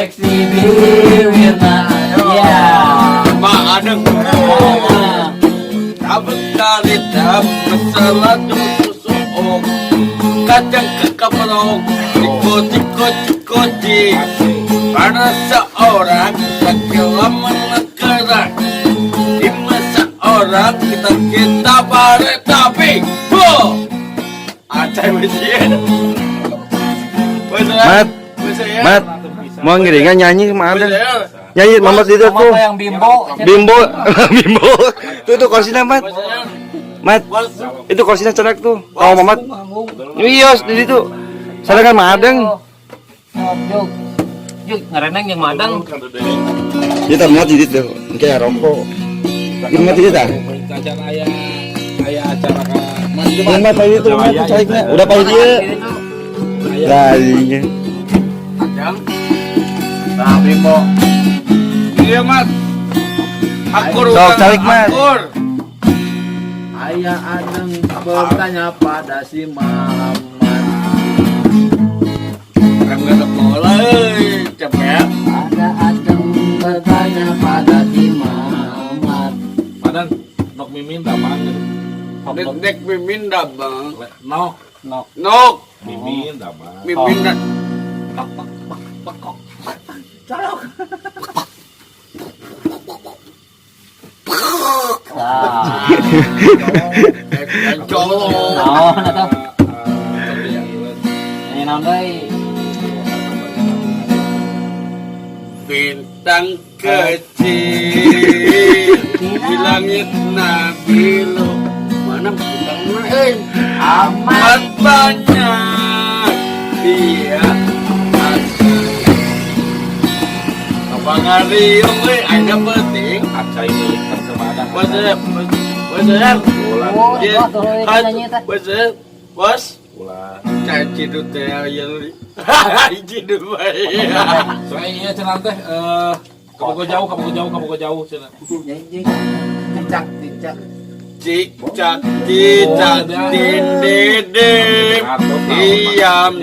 seksi bibirna. Ya. Ma ada Abang kali dapat saladu susu kacang kekaparong ikut-ikut-ikuti pada seorang kekelaman negara di masa orang kita bare tapi acai mesin Mat, mau ngiringan nyanyi kemana? Nyanyi Mamat itu tuh. Yang bimbo. Bimbo, bimbo. Tuh kursinya Mat. Mat, itu kursinya cerak tuh. Oh Mamat. Iya, di situ. Sana kan madang. Juk. Juk ngareneng yang madang. Kita mau di situ. Kayak rokok. Gimana tidak? Acara ayah acara Mat tadi itu Mat cairnya. Udah pagi dia. Larinya. nah bimbo iya mat akur Sok calik Mat. Ayah Adeng bertanya pada si Mamat. kan gak mulai cepet Ada Adeng bertanya pada si Mamat. Padan nok mimin daman dek mimin dabang nok nok mimin daman mimin dah Nah. colong Oh, nah tuh. Ini naon deui? bintang kecil di langit nabilu mana bintang mana amat banyak dia abang ngariung ada penting acai milik terkemana bos Oh, dia tuh nyanyi teh. bos ulah caci du teh ya lu cidu bae soalnya iya cenah teh kamu jauh cenah Cicak. cik cak cicak din dedem diam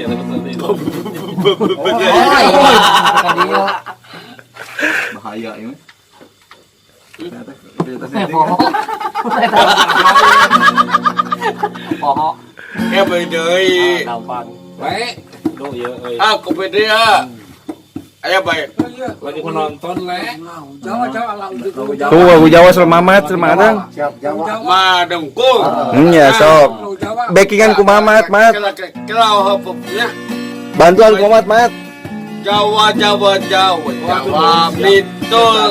Bahaya ini. Poho. ya baik Nampak. baik do ieu euy aku pede ya ayo baik lagi menonton le Tuh lagu Jawa sama Mamat sama Adang. madengku Ya sok. Backingan ku Mamat, Mat. kalau hapupnya Bantuan ku Mamat, Mat. Jawa betul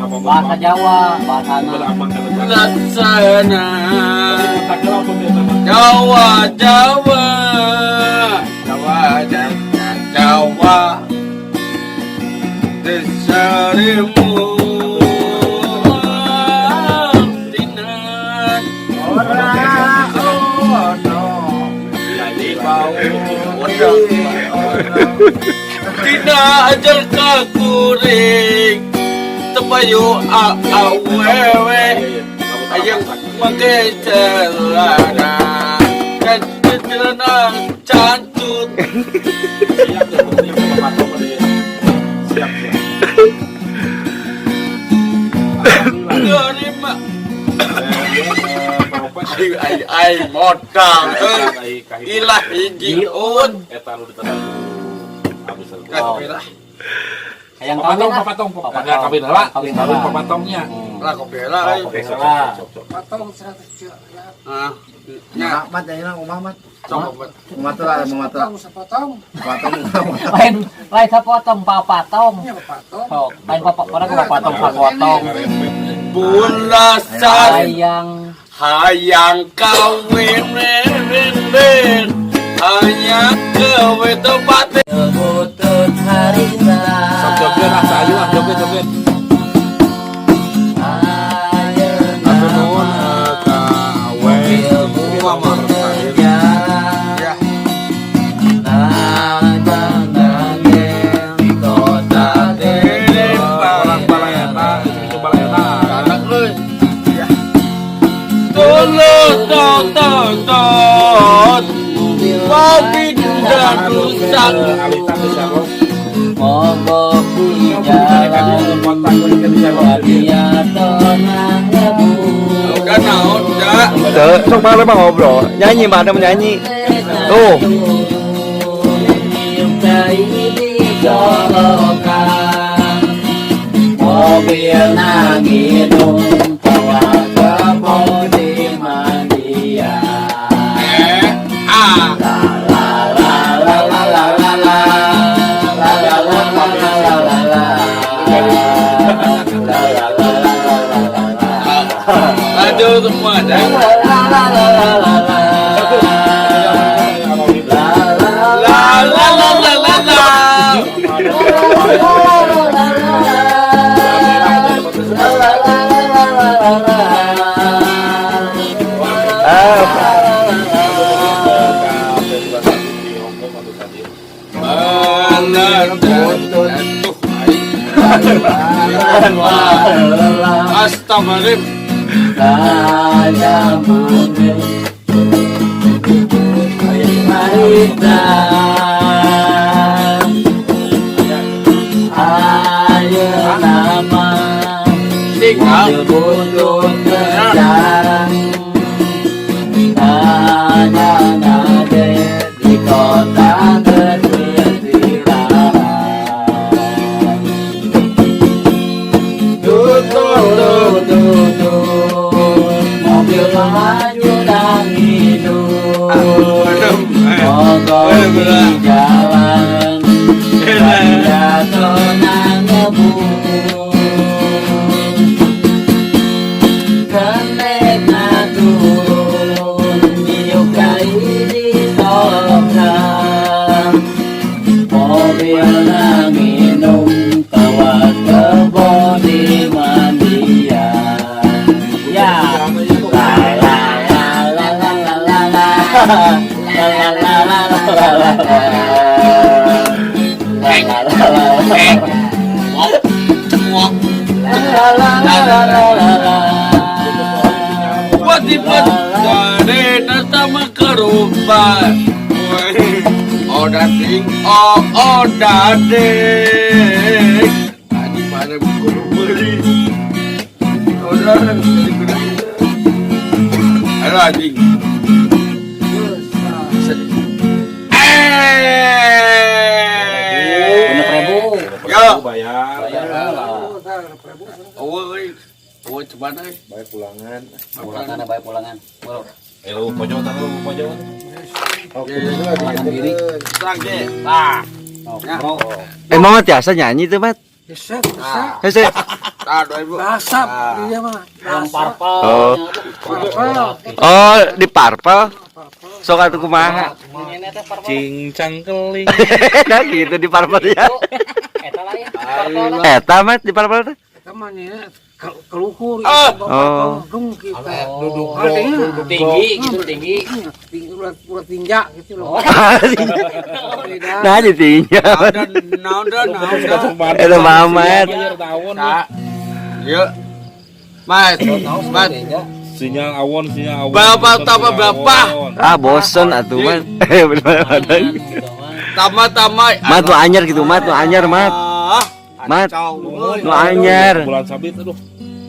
Bahasa Jawa, bahasa laksana Jawa desarimu dinan orang jadi bau tidak ajar kakuring tepayu awewe ayam pakai celana dan celana cantut siap terima ai modal ilah hijiun eta nu ditandang habis kapilah yang papatong kawin lah papatongnya lah kopela ai Patong 100 juta. ah nya Mat ya ini Muhammad. coba Muhammad lah, Muhammad. Sepotong. Potong. Lain sapotong, papatong. Sok, lain papatong sapotong. bulan hayang kawin ren hayang kawin tempat Butut harina. sok joget lah sayu ah joget atur nuhun ka we Muhammad ya orang balayana itu balayana anak lu tolong Wabi dan rusak alitan di sarong mogok di jalan dia tenang ngebu. Udah naon udah. Sok malah bang ngobrol. Nyanyi mana menyanyi. Tuh. Solokan mobil nangidung tawa kebo di mandia. Aduh semua dah. Astagfirullahaladzim. Saya mungkin cerita ayo nama butuh kerjaan hanya nade di kota terpinggirkan. Mobil maju dan hidup mogok di jalan dia tenang ngebut kenek turun menyukai disolokan mobil minum kawat kebo di mandian ya la la la la la la la Buat dari datang ke rumah. Odating, odating. Tadi pada guru beli. Odating. Halo anjing. Yo. Bayar. Oh, coba deh. Bayar pulangan. Pulangan. Lu pojokan. Pulangan diri. Sange. Mamat biasa nyanyi tuh, Mat. Hese. Dia mah yang parpel. Oh, di parpel. Sok atuh kumaha. Cincang keling. Nah gitu di parpel ya. Eta lah ya. Eta Mat di parpel teh. Keluhur Oh. duduk tinggi udah tinjak gitu loh. Nah ditinggal. Naon. Eta Mamat. Yuk. Mas. Sinyal awon. Berapa tambah berapa? Ah bosen atuh Mat. Bener-bener. Tama. Mat lu anyar gitu, Mat lu anyar, Mat. Mat. Lu anyar. Bulan sabit aduh.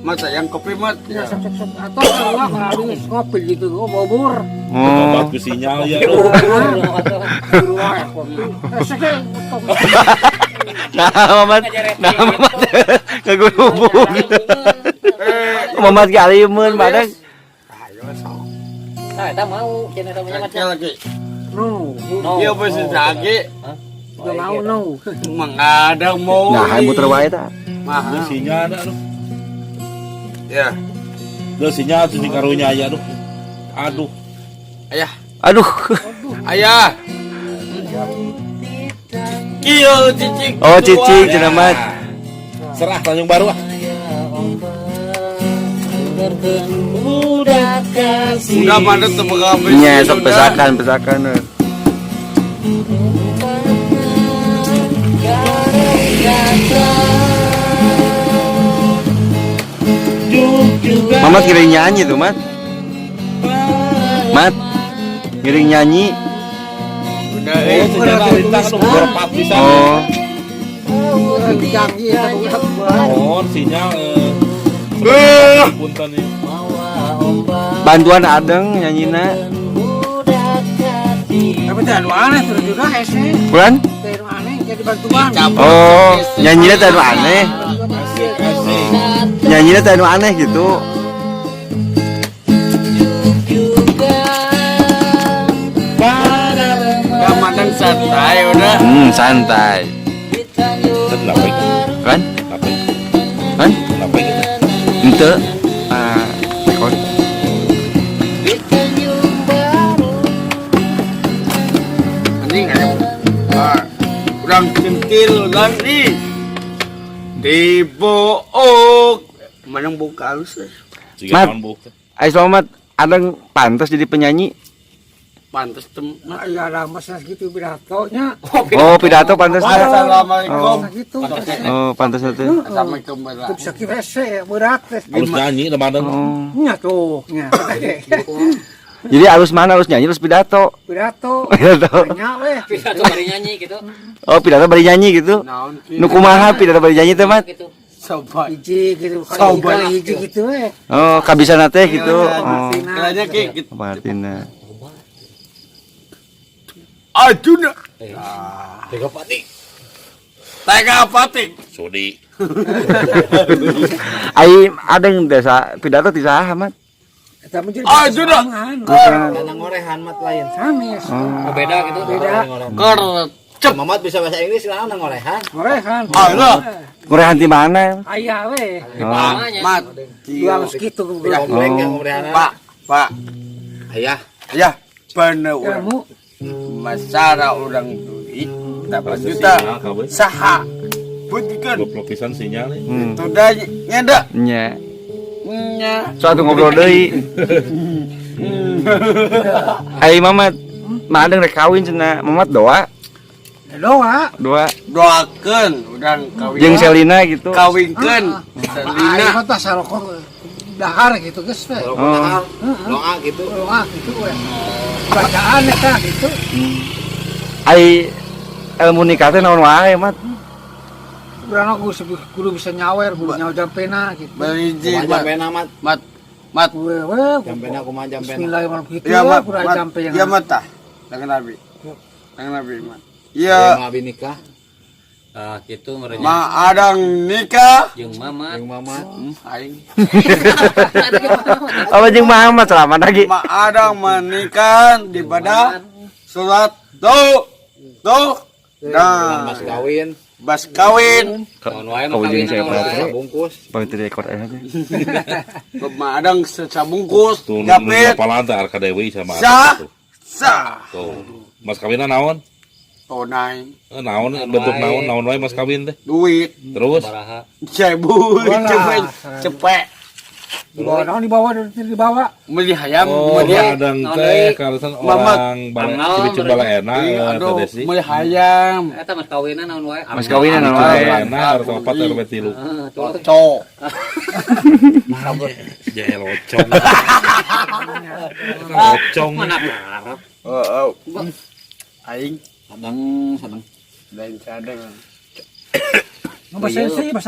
Mas sayang kopi mat. Atau kalau ngopi gitu, bobur. Oh. Ke sinyal ya. Nah, Mamat. Ngagulubung. Mamat kalimun padang. Nah, kita mau channel tamunya macam Lagi. no. Iya pasti lagi. Gak mau no. Mengadang mau. Nah, muter wae tah. Mahal. Sinyal ada aduh. Ya. Duh sinyal cuci karunya aja aduh. Aduh. Ayah. Aduh. Ayah. Kieu cicing. Oh, cicing cenah Mat. Serah Tanjung Baru ah. Udah mana tuh begawe. Nya sok pesakan. Mamat giring nyanyi tuh, Mat. Giring nyanyi. Udah Sejarah lintang aduh berpat pisan. Oh. Oh, sinyal punten nih. Bantuan adeng nyanyina. Tapi teh anu aneh terus juga hese. Bulan? Teh anu aneh jadi bantuan. Oh, nyanyina teh anu aneh. Asik. Nyanyina teh anu aneh gitu. Ramadan santai udah. Santai. Kenapa itu? Kan? Kenapa itu? Kan? Kenapa itu? Ente. Rekod. Anjing kurang centil ulang nih. Dibook. Manang buka halus. Juga Mat. non buka. Ayo selamat. Adeng pantas jadi penyanyi. Pantes tem. Ya ada masalah gitu pidatonya. Oh, pidato pantas. Assalamualaikum. Gitu. Oh, pantas itu. Assalamualaikum warahmatullahi Bisa kira hese berat teh. Harus nyanyi teman-teman. Oh. Nya tuh, nya. Jadi harus mana harus nyanyi harus pidato. Pidato. Pidato. Nya weh. Pidato bari nyanyi gitu. Oh, pidato bari nyanyi gitu. Naon Nu kumaha pidato bari nyanyi teh, Mat? Gitu. sobat. Hiji gitu. Sobat. Hiji gitu weh. Oh, kabisana teh gitu. Oh. Kiranya ki gitu. Martina. Ajuna. Tega pati. Tega pati. Sudi. Ai ada yang desa pidato ti saha, Mat? Eta menjadi Ajuna. Karena ngorehan mat lain. Samis. Oh, beda gitu. Beda. Kercep. Mamat bisa bahasa Inggris lah nang ngorehan. Ngorehan. Allah. Ngorehan di mana? Ayah weh. Oh. Mat. Jual segitu Beda belum. komplek yang ngorehan. Pak. Ayah. Ya, bener urang. Kamu Masara orang duit dapat juta. Saha. Buktikan. Goblok pisan sinyal nih. Itu dah nyanda. Nya. Nya. Suatu ngobrol deui. Ai Mamat. Madeng rek kawin cenah. Mamat doa. doa. Doa. Doakeun urang kawin. Jeung Selina gitu. Kawinkeun. Selina. Selina. Kata sarokok dahar gitu geus weh. Oh. Doa gitu. Doa gitu weh. Bacaan eta gitu. Ai ilmu nikah teh naon wae, Mat? Urang kudu bisa nyawer, kudu nyawa jampena gitu. Beriji Kumaha jampena mat. mat. Weh. Jampena kumaha jampena. Bismillahirrahmanirrahim gitu Ya mat. kudu jampena. Ya mat tah. Dengan Nabi. Dengan Nabi mat. Ya. Ya, Abi nikah. Gitu merenya. ma adang nikah. Jeung mamat. Jeung mamat. Aing. Apa jeung Mamat selamat lagi. Ma adang menikah di pada salat do. Nah, Mas kawin. bas kawin. Naon wae nu Kawin kawin saya Pak. bungkus. Pakai rekor aja. Ma adang secabungkus. Tuh Japit. Palanta Arka Dewi sama Sah. Arka tuh. Sah. Tuh. Mas kawinna naon? Tonai. Naon bentuk naon wae mas kawin teh. Duit. Terus Baraha. Cebu. Cepet. Di bawah. Beli hayam. Oh, Beli kadang teh karasan orang cibicung bala enak Aduh, teh desi. beli hayam. Eta mas kawinna naon wae? Mas kawinan naon wae. Enak harus opat RW 3. Cok. Jael locong. Locong. Mana harap. Oh. Aing Sadang. dan cadang. Bahasa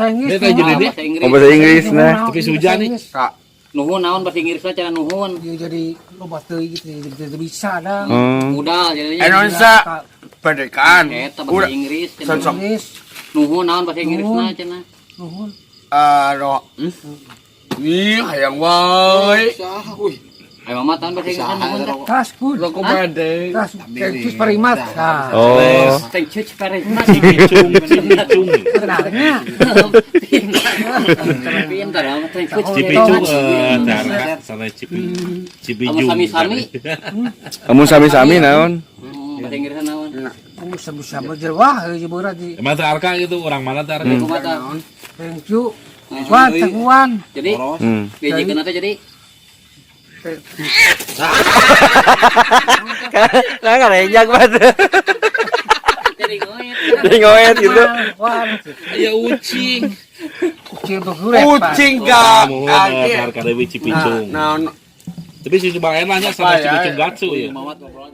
Inggris. Dia teh jadi dia. Bahasa Inggris. Oh, bahasa Inggris nah. Tapi sujan nih. Kak, Nuhun naon bahasa Inggrisna cara nuhun. Dia jadi loba teuing gitu, jadi bisa dah. Oh. Modal jadinya. Indonesia perdekaan. Eta bahasa Inggris. Sosok. Inggris. Nuhun naon bahasa Inggrisna cenah. Nuhun. Nih hayang wae. Ayo mama tahan bahasa Inggrisna nuhun teh. Taskud. Lo pede. Tas kecus parimat. Nah, Oh. Thank you very Cibicung. sebenarnya Pintar ya, thank you. Cibicung cara sana Cibijung. Sami-sami. Kamu sami-sami naon? Bahasa Inggrisna naon? bisa berjerwah heuh berat di. Emang teh Arka itu orang mana teh Arka? Kumaha tah? Thank you. Wan teguan. Jadi dijikeun teh jadi Nah, ngarejak banget. jadi ngoet. Jadi ngoet gitu. Wan. Ya ucing. Kucing begurep. Kucing gak. Kamu Arka Dewi Cibicung. Nah, Tapi si coba enaknya sama Cibicung Gatsu ya. Mamat ngobrol